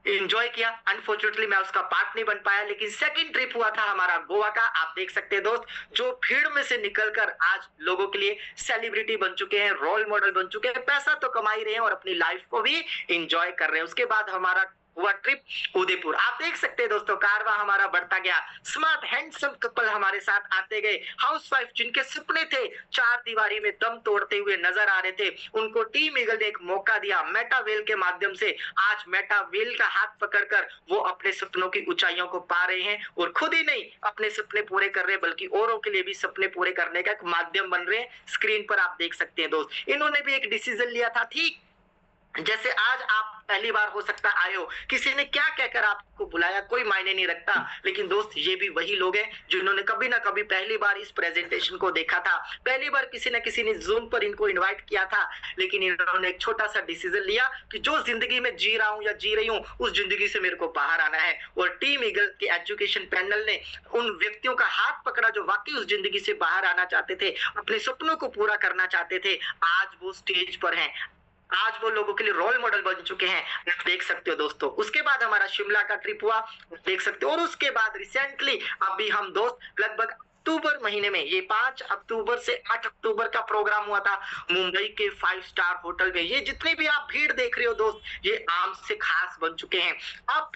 एंजॉय किया, अनफॉर्चुनेटली मैं उसका पार्ट नहीं बन पाया, लेकिन सेकंड ट्रिप हुआ था हमारा गोवा का। आप देख सकते हैं दोस्त, जो भीड़ में से निकलकर आज लोगों के लिए सेलिब्रिटी बन चुके हैं, रोल मॉडल बन चुके हैं, पैसा तो कमा ही रहे हैं और अपनी लाइफ को भी एंजॉय कर रहे हैं। उसके बाद हमारा हुआ ट्रिप उदयपुर। आप देख सकते हैं दोस्तों, कारवा हमारा बढ़ता गया, स्मार्ट हैंडसम कपल हमारे साथ आते गए, हाउसवाइफ जिनके सपने थे चार दीवारी में दम तोड़ते हुए नजर आ रहे थे, उनको टीम ईगल ने एक मौका दिया मेटावेल के माध्यम से। आज मेटावेल का हाथ पकड़कर वो अपने सपनों की ऊंचाइयों को पा रहे हैं और खुद ही नहीं अपने सपने पूरे कर रहे बल्कि औरों के लिए भी सपने पूरे करने का एक माध्यम बन रहे हैं। स्क्रीन पर आप देख सकते हैं दोस्त, इन्होंने भी एक डिसीजन लिया था, ठीक जैसे आज आप पहली बार हो सकता आए हो, किसी ने क्या कहकर आपको बुलाया कोई मायने नहीं रखता, लेकिन दोस्त ये भी वही लोग हैं जिन्होंने कभी ना कभी पहली बार इस प्रेजेंटेशन को देखा था, पहली बार किसी न किसी ने जूम पर इनको इनवाइट किया था, लेकिन इन्होंने एक छोटा सा डिसीजन लिया कि जो जिंदगी में जी रहा हूं या जी रही हूं उस जिंदगी से मेरे को बाहर आना है। और टीम ईगल के एजुकेशन पैनल ने उन व्यक्तियों का हाथ पकड़ा जो वाकई उस जिंदगी से बाहर आना चाहते थे, अपने सपनों को पूरा करना चाहते थे। आज वो स्टेज पर हैं, आज वो लोगों के लिए रोल मॉडल बन चुके हैं, देख सकते हो दोस्तों। उसके बाद हमारा शिमला का ट्रिप हुआ, देख सकते हो। और उसके बाद रिसेंटली अभी हम दोस्त लगभग अक्टूबर महीने में, ये 5 अक्टूबर से 8 अक्टूबर का प्रोग्राम हुआ था मुंबई के 5 स्टार होटल में। ये जितनी भी आप भीड़ देख रहे हो दोस्त, ये आम से खास बन चुके हैं। अब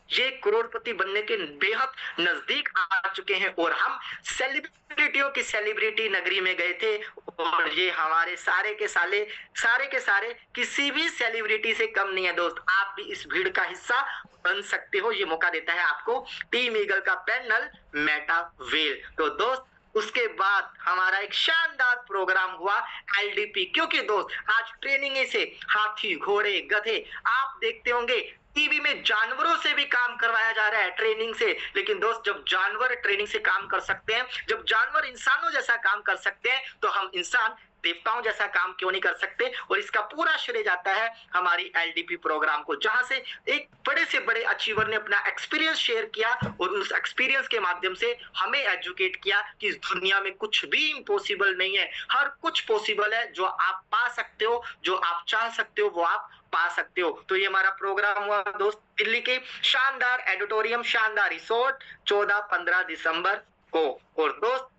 ये करोड़पति बनने के बेहद नजदीक आ चुके हैं और हम सेलिब्रिटियों की सेलिब्रिटी नगरी में गए थे और ये हमारे सारे के सारे किसी भी सेलिब्रिटी से कम नहीं है दोस्त। आप भी इस भीड़ का हिस्सा बन सकते हो, ये मौका देता है आपको टीम ईगल का पैनल मेटावेल। तो दोस्त उसके बाद हमारा एक शानदार प्रोग्राम हुआ एलडीपी, क्योंकि दोस्त आज ट्रेनिंग से हाथी घोड़े गधे आप देखते होंगे टीवी में जानवरों से भी काम करवाया जा रहा है ट्रेनिंग से। लेकिन दोस्त जब जानवर ट्रेनिंग से काम कर सकते हैं, जब जानवर इंसानों जैसा काम कर सकते हैं, तो हम इंसान देवताओं जैसा काम क्यों नहीं कर सकते। और इसका पूरा श्रेय जाता है हमारी एलडीपी प्रोग्राम को, जहां से एक बड़े से बड़े अचीवर ने अपना एक्सपीरियंस शेयर किया और उस एक्सपीरियंस के माध्यम से हमें एजुकेट किया कि इस दुनिया में कुछ भी इम्पॉसिबल नहीं है, हर कुछ पॉसिबल है। जो आप पा सकते हो, जो आप चाह सकते हो, वो आप पा सकते हो। तो ये हमारा प्रोग्राम हुआ दोस्त दिल्ली के शानदार एडिटोरियम, शानदार रिसोर्ट 14-15 दिसंबर को। और दोस्त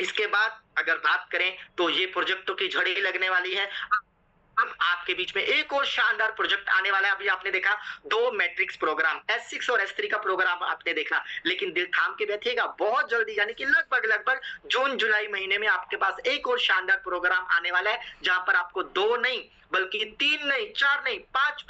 इसके बाद अगर बात करें तो ये प्रोजेक्टों की झड़ी लगने वाली है। अब आपके बीच में एक और शानदार प्रोजेक्ट आने वाला है। अभी आपने देखा 2 मैट्रिक्स प्रोग्राम, S6 और S3 का प्रोग्राम आपने देखा, लेकिन दिल थाम के बैठिएगा, बहुत जल्दी यानी कि लगभग जून जुलाई महीने में आपके पास एक और शानदार प्रोग्राम आने वाला है, जहां पर आपको 2 नहीं बल्कि 3 नहीं 4 नहीं 5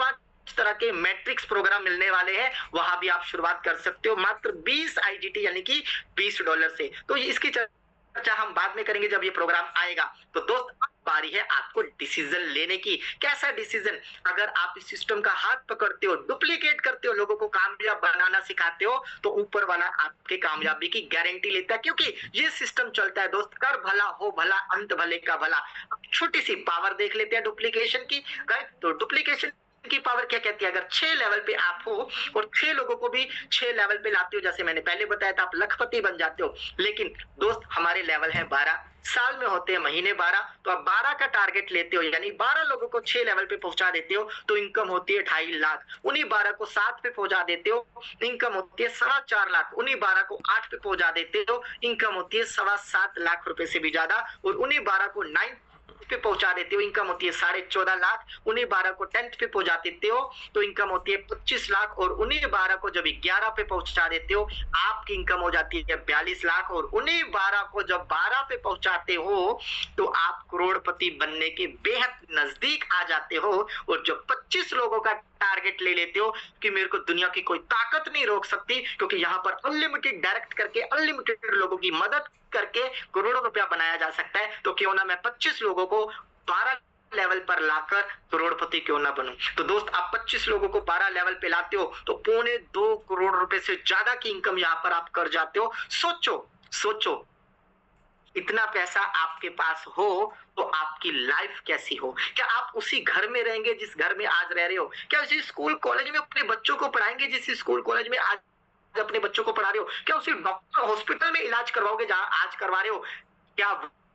तरह के मैट्रिक्स प्रोग्राम मिलने वाले हैं। वहां भी आप शुरुआत कर सकते हो मात्र 20 IGT यानी कि $20 से। तो इसकी चर्चा हम बाद में करेंगे जब ये प्रोग्राम आएगा। तो दोस्त अब बारी है आपको डिसीजन लेने की। कैसा डिसीजन? अगर आप इस सिस्टम का हाथ पकड़ते हो, डुप्लीकेट करते हो, लोगों को कामयाब बनाना सिखाते हो, तो ऊपर वाला आपके कामयाबी की गारंटी लेता है, क्योंकि ये सिस्टम चलता है दोस्त, कर भला हो भला अंत भले का भला। छोटी सी पावर देख लेते हैं डुप्लीकेशन की। तो डुप्लीकेशन की पावर क्या कहती है? अगर 6 लेवल पे आप हो और 6 लोगों को भी 6 लेवल पे लाते हो, जैसे मैंने पहले बताया था, आप लखपति बन जाते हो। लेकिन दोस्त हमारे लेवल है 12, साल में होते हैं महीने 12, तो आप 12 का टारगेट लेते हो, यानी 12 लोगों को 6 लेवल पे पहुंचा देते हो, तो इनकम होती है 2.5 लाख। उन्हीं 12 को 7 पे पहुंचा देते हो, इनकम होती है 4.25 लाख। उन्हीं 12 को 8 पे पहुंचा देते हो, इनकम होती है 7.25 लाख रुपए से भी ज्यादा। और उन्हीं 12 को 9 पे पहुंचा देते हो, इनकम होती है 14.5 लाख। उन्हीं 12 को 10th पे पहुंचा देते हो तो इनकम होती है 25 लाख। और उन्हीं 12 को जब 11 पे पहुंचा देते हो आपकी इनकम हो जाती है 42 लाख। और उन्हीं 12 को जब 12 पे पहुंचाते हो तो आप करोड़पति बनने के बेहद नजदीक आ जाते हो। और जब 25 लोगों का टारगेट ले लेते हो कि मेरे को दुनिया की कोई ताकत नहीं रोक सकती, क्योंकि यहाँ पर अनलिमिटेड डायरेक्ट करके अनलिमिटेड लोगों की मदद करके करोड़ों रुपया बनाया जा सकता है, तो क्यों ना मैं 25 लोगों को 12 लेवल पर लाकर करोड़पति क्यों ना बनूं। तो दोस्त, आप 25 लोगों को 12 लेवल पे लाते हो तो 2.25 करोड़ रुपए से ज्यादा की इनकम यहाँ पर आप कर जाते हो। सोचो इतना पैसा आपके पास हो तो आपकी लाइफ कैसी हो। क्या आप उसी घर में रहेंगे जिस घर में आज रह रहे हो? क्या उसी स्कूल कॉलेज में अपने बच्चों को पढ़ाएंगे जिस स्कूल कॉलेज में आज अपने बच्चों को पढ़ा रहे हो? क्या उसी डॉक्टर हॉस्पिटल में इलाज करवाओगे जहां आज करवा रहे हो? क्या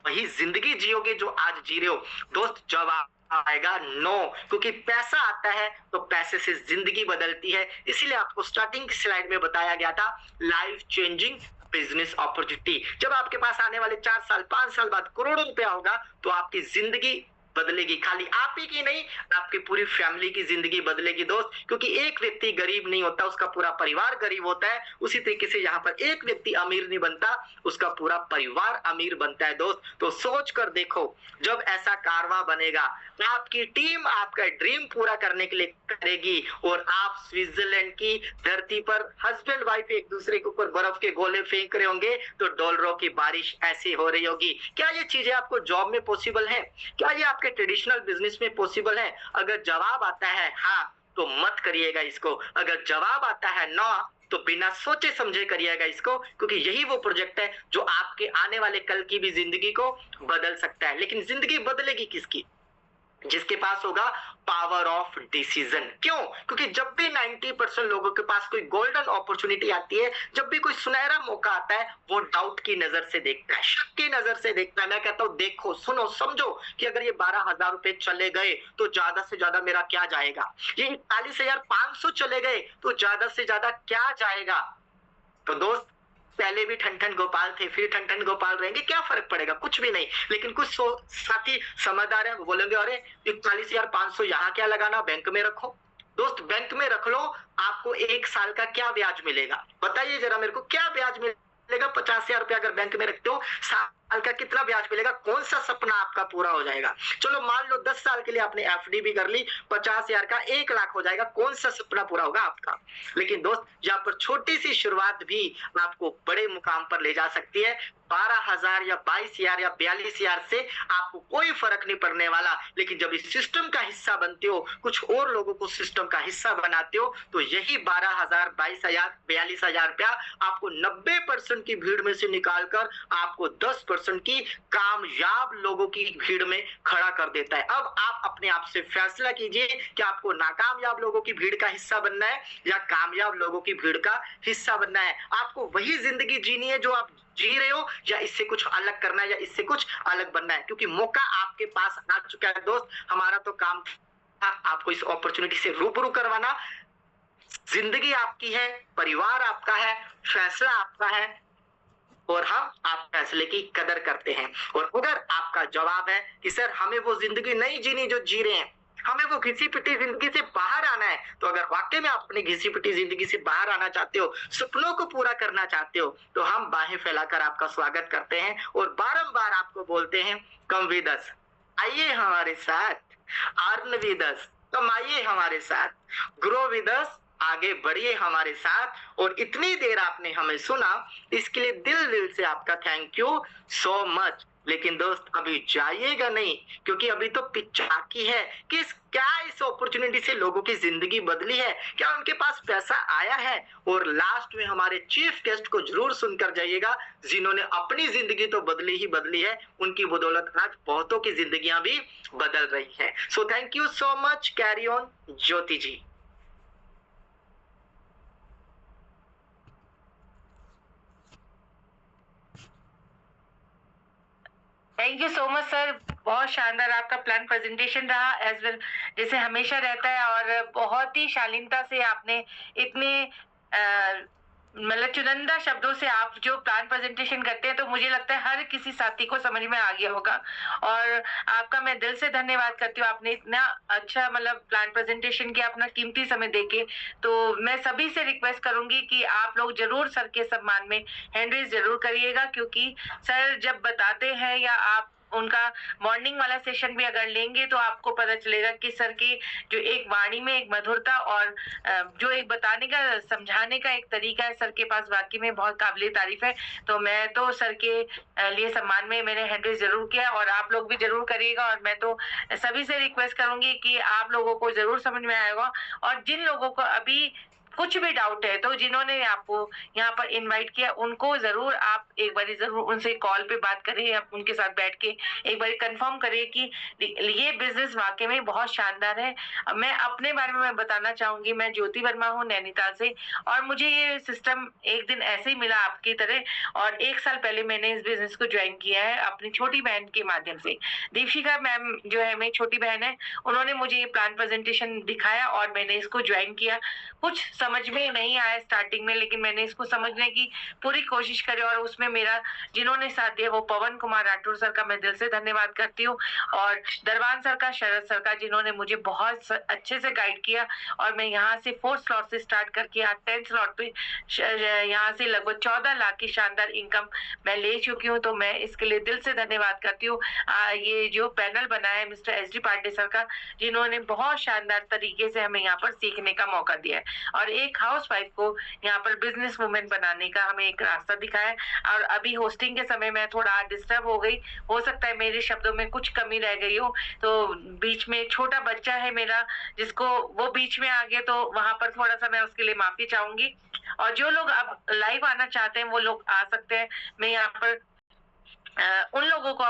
वही जिंदगी जियोगे जो आज जी रहे हो? दोस्त, जवाब आएगा नो, क्योंकि पैसा आता है तो पैसे से जिंदगी बदलती है। इसीलिए आपको स्टार्टिंग की स्लाइड में बताया गया था लाइफ चेंजिंग बिजनेस अपॉर्चुनिटी। जब आपके पास आने वाले 4 साल 5 साल बाद करोड़ों रुपया होगा तो आपकी जिंदगी बदलेगी। खाली आप ही की नहीं, आपकी पूरी फैमिली की जिंदगी बदलेगी दोस्त, क्योंकि एक व्यक्ति गरीब नहीं होता, उसका पूरा परिवार गरीब होता है। उसी तरीके से यहाँ पर एक व्यक्ति अमीर नहीं बनता, उसका पूरा परिवार अमीर बनता है दोस्त। तो सोच कर देखो, जब ऐसा कारवां बनेगा आपकी टीम आपका ड्रीम पूरा करने के लिए करेगी और आप स्विट्जरलैंड की धरती पर हस्बैंड वाइफ एक दूसरे के ऊपर बर्फ के गोले फेंक रहे होंगे तो डॉलरों की बारिश ऐसी हो रही होगी। क्या ये चीजें आपको जॉब में पॉसिबल है? क्या ये आपके ट्रेडिशनल बिजनेस में पॉसिबल है? अगर जवाब आता है हाँ तो मत करिएगा इसको। अगर जवाब आता है ना तो बिना सोचे समझे करिएगा इसको, क्योंकि यही वो प्रोजेक्ट है जो आपके आने वाले कल की भी जिंदगी को बदल सकता है। लेकिन जिंदगी बदलेगी किसकी? जिसके पास होगा पावर ऑफ डिसीजन। क्यों? क्योंकि जब भी 90% लोगों के पास कोई गोल्डन अपॉर्चुनिटी आती है, जब भी कोई सुनहरा मौका आता है, वो डाउट की नजर से देखता है, शक की नजर से देखता है। मैं कहता हूं देखो, सुनो, समझो कि अगर ये 12,000 रुपए चले गए तो ज्यादा से ज्यादा मेरा क्या जाएगा? ये 41,500 चले गए तो ज्यादा से ज्यादा क्या जाएगा? तो दोस्त, पहले भी ठन गोपाल थे, फिर ठन गोपाल रहेंगे, क्या फर्क पड़ेगा? कुछ भी नहीं। लेकिन कुछ साथी समझदार है, वो बोलेंगे अरे 41,500 यहाँ क्या लगाना, बैंक में रखो। दोस्त, बैंक में रख लो, आपको 1 साल का क्या ब्याज मिलेगा? बताइए जरा मेरे को, क्या ब्याज मिलेगा? 50,000 रुपया अगर बैंक में रखते हो, साल का कितना ब्याज मिलेगा? कौन सा सपना आपका पूरा हो जाएगा? चलो मान लो 10 साल के लिए आपने एफडी भी कर ली, 50,000 का 1 लाख हो जाएगा। कौन सा सपना पूरा होगा आपका? लेकिन दोस्त, यहाँ पर छोटी सी शुरुआत भी आपको बड़े मुकाम पर ले जा सकती है। 12,000 या 22,000 या 42,000 से आपको कोई फर्क नहीं पड़ने वाला। लेकिन जब इस सिस्टम का हिस्सा बनते हो, कुछ और लोगों को सिस्टम का हिस्सा बनाते हो, तो यही 12,000 22,000 42,000 रुपया आपको 90% की भीड़ में से निकालकर आपको 10% की कामयाब लोगों की भीड़ में खड़ा कर देता है। अब आप अपने आप से फैसला कीजिए कि आपको नाकामयाब लोगों की भीड़ का हिस्सा बनना है या कामयाब लोगों की भीड़ का हिस्सा बनना है। आपको वही जिंदगी जीनी है जो आप जी रहे हो, या इससे कुछ अलग करना है, या इससे कुछ अलग बनना है? क्योंकि मौका आपके पास आ चुका है दोस्त। हमारा तो काम था आपको इस अपॉर्चुनिटी से रूबरू करवाना। जिंदगी आपकी है, परिवार आपका है, फैसला आपका है, और हम आप फैसले की कदर करते हैं। और अगर आपका जवाब है कि सर हमें वो जिंदगी नहीं जीनी जो जी रहे हैं, हमें वो घिसी पिटी जिंदगी से बाहर आना है, तो अगर वाकई में आप अपनी घिसी पिटी जिंदगी से बाहर आना चाहते हो, सपनों को पूरा करना चाहते हो, तो हम बाहें फैलाकर आपका स्वागत करते हैं और बारंबार आपको बोलते हैं कम विद अस, आइए हमारे साथ, अर्न विद अस, कमाइए हमारे साथ, ग्रो विद अस, आगे बढ़िए हमारे साथ। और इतनी देर आपने हमें सुना, इसके लिए दिल से आपका थैंक यू सो मच। लेकिन दोस्त, अभी जाइएगा नहीं, क्योंकि अभी तो पिच्चाकी है कि क्या इस अपॉर्चुनिटी से लोगों की जिंदगी बदली है, क्या उनके पास पैसा आया है। और लास्ट में हमारे चीफ गेस्ट को जरूर सुनकर जाइएगा, जिन्होंने अपनी जिंदगी तो बदली ही बदली है, उनकी बदौलत आज बहुतों की जिंदगियां भी बदल रही है। So thank you so much, carry on Jyoti ji. Thank you so much sir, बहुत शानदार आपका प्लान प्रेजेंटेशन रहा एज वेल, जैसे हमेशा रहता है। और बहुत ही शालीनता से आपने इतने मतलब चुनिंदा शब्दों से आप जो प्लान प्रेजेंटेशन करते हैं, तो मुझे लगता है हर किसी साथी को समझ में आ गया होगा। और आपका मैं दिल से धन्यवाद करती हूँ, आपने इतना अच्छा मतलब प्लान प्रेजेंटेशन किया अपना कीमती समय देके। तो मैं सभी से रिक्वेस्ट करूंगी कि आप लोग जरूर सर के सम्मान में हैंड रेज जरूर करिएगा, क्योंकि सर जब बताते हैं या आप उनका मॉर्निंग वाला सेशन भी अगर लेंगे तो आपको पता चलेगा कि सर की जो एक वाणी में एक मधुरता और जो एक बताने का समझाने का एक तरीका है सर के पास, वाकई में बहुत काबिल तारीफ है। तो मैं तो सर के लिए सम्मान में मैंने हैंड रेज जरूर किया, और आप लोग भी जरूर करिएगा। और मैं तो सभी से रिक्वेस्ट करूंगी कि आप लोगों को जरूर समझ में आएगा। और जिन लोगों को अभी कुछ भी डाउट है, तो जिन्होंने आपको यहाँ पर इनवाइट किया उनको जरूर आप एक बार जरूर उनसे कॉल पे बात करें, या उनके साथ बैठ के एक बार कंफर्म करें कि ये बिजनेस वाकई में बहुत शानदार है। मैं अपने बारे में मैं बताना चाहूंगी, मैं ज्योति वर्मा हूँ नैनीताल से, और मुझे ये सिस्टम एक दिन ऐसे ही मिला आपकी तरह। और 1 साल पहले मैंने इस बिजनेस को ज्वाइन किया है अपनी छोटी बहन के माध्यम से। दीपिका मैम जो है मेरी छोटी बहन है, उन्होंने मुझे ये प्लान प्रेजेंटेशन दिखाया और मैंने इसको ज्वाइन किया। कुछ समझ में नहीं आया स्टार्टिंग में, लेकिन मैंने इसको समझने की पूरी कोशिश करी, और उसमें मेरा जिन्होंने साथ दिया वो पवन कुमार राठौर सर का मैं दिल से धन्यवाद करती हूँ, और दरबान सर का, शरद सर का, जिन्होंने मुझे बहुत अच्छे से गाइड किया। और मैं यहाँ से 4th स्लॉट से स्टार्ट करके आज 10th स्लॉट पे यहाँ से लगभग 14 लाख की शानदार इनकम मैं ले चुकी हूँ। तो मैं इसके लिए दिल से धन्यवाद करती हूँ। ये जो पैनल बना है mister S D Pandey sir का, जिन्होंने बहुत शानदार तरीके से हमें यहाँ पर सीखने का मौका दिया है, और एक हाउस वाइफ को यहाँ पर बिजनेस वुमेन बनाने का हमें एक रास्ता दिखाया है। और अभी होस्टिंग के समय मैं थोड़ा डिस्टर्ब हो गई, हो सकता है मेरे शब्दों में कुछ कमी रह गई हो, तो बीच में छोटा बच्चा है मेरा जिसको वो बीच में आ गया, तो वहां पर थोड़ा सा मैं उसके लिए माफी चाहूंगी। और जो लोग अब लाइव आना चाहते हैं वो लोग आ सकते हैं। मैं यहाँ पर उन लोगों को